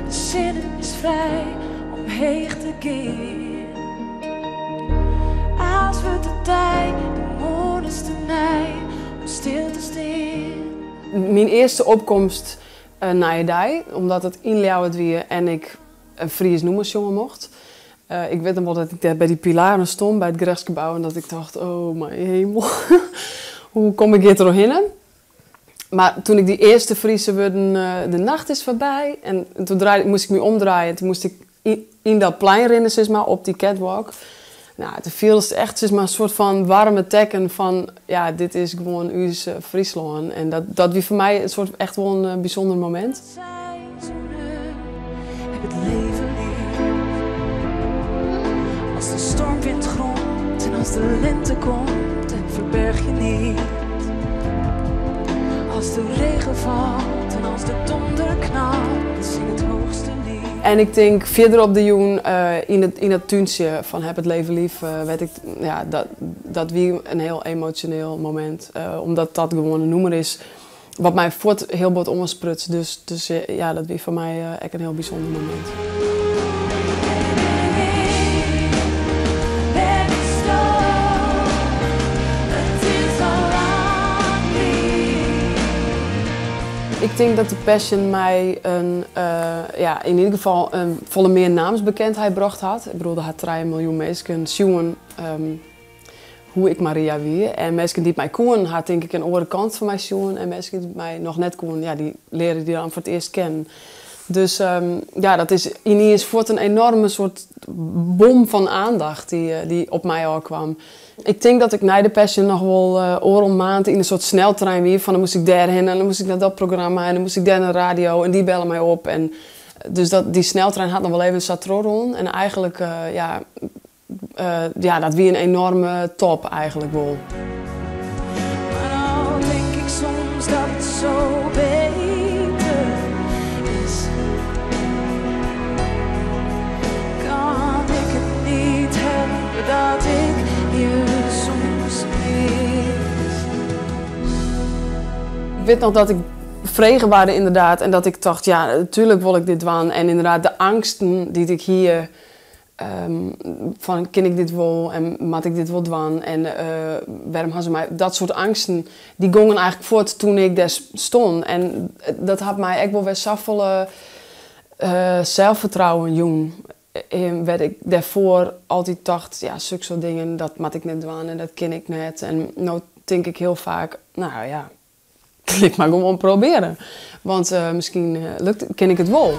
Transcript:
de zin is vrij om heen te gaan. Als we de tijd, de mooiste mij, om stil te staan. Mijn eerste opkomst naar je omdat het inleeuwd weer en ik een Fries nummers jongen mocht. Ik weet nog wel dat ik daar bij die pilaren stond bij het gerechtsgebouw en dat ik dacht, oh mijn hemel, hoe kom ik hier doorheen? Maar toen ik die eerste Friese woorden, de nacht is voorbij, en toen moest ik me omdraaien. Toen moest ik in dat plein rennen, zeg maar, op die catwalk. Nou, toen viel het echt zeg maar, een soort van warme teken van, ja, dit is gewoon uw Friesland. En dat was voor mij een soort echt wel een bijzonder moment. Heb het leven lief. Als de stormwind gromt en als de lente komt en verberg je niet. Als de regen valt en als de donder knalt, zing het hoogste lied. En ik denk verder op de joen in het tuintje van Heb het leven lief, weet ik, ja, dat wie een heel emotioneel moment. Omdat dat gewoon een nummer is wat mij voort heel bot omsprutst. Dus ja, dat wie voor mij echt een heel bijzonder moment. Ik denk dat de Passion mij ja, in ieder geval een volle meer naamsbekendheid bracht had. Ik bedoel, er had 3 miljoen mensen zien hoe ik Maria wie. En mensen die mij kon, had denk ik een andere kant van mij zien. En mensen die mij nog net kon, ja, die leren die dan voor het eerst kennen. Dus ja, dat is ineens voort een enorme soort bom van aandacht die op mij al kwam. Ik denk dat ik na de Passion nog wel oren maanden in een soort sneltrein weer. Van dan moest ik daarheen en dan moest ik naar dat programma en dan moest ik daar naar de radio en die bellen mij op. En, dus die sneltrein had nog wel even een satron. En eigenlijk, ja, dat weer een enorme top eigenlijk wel. Maar al denk ik soms dat het zo beter is, kan ik het niet helpen dat ik je soms mis. Ik weet nog dat ik vregen waren inderdaad en dat ik dacht, ja, natuurlijk wil ik dit doen. En inderdaad de angsten die ik hier, van ken ik dit wel en moet ik dit wel doen en waarom hadden ze mij, dat soort angsten, die gingen eigenlijk voort toen ik daar stond. En dat had mij echt wel weer zoveel zelfvertrouwen jong. Werd ik daarvoor altijd dacht, ja, zulke soort dingen, dat moet ik net doen en dat ken ik net. En nu denk ik heel vaak, nou ja, ik maar gewoon proberen. Want misschien ken ik het wel.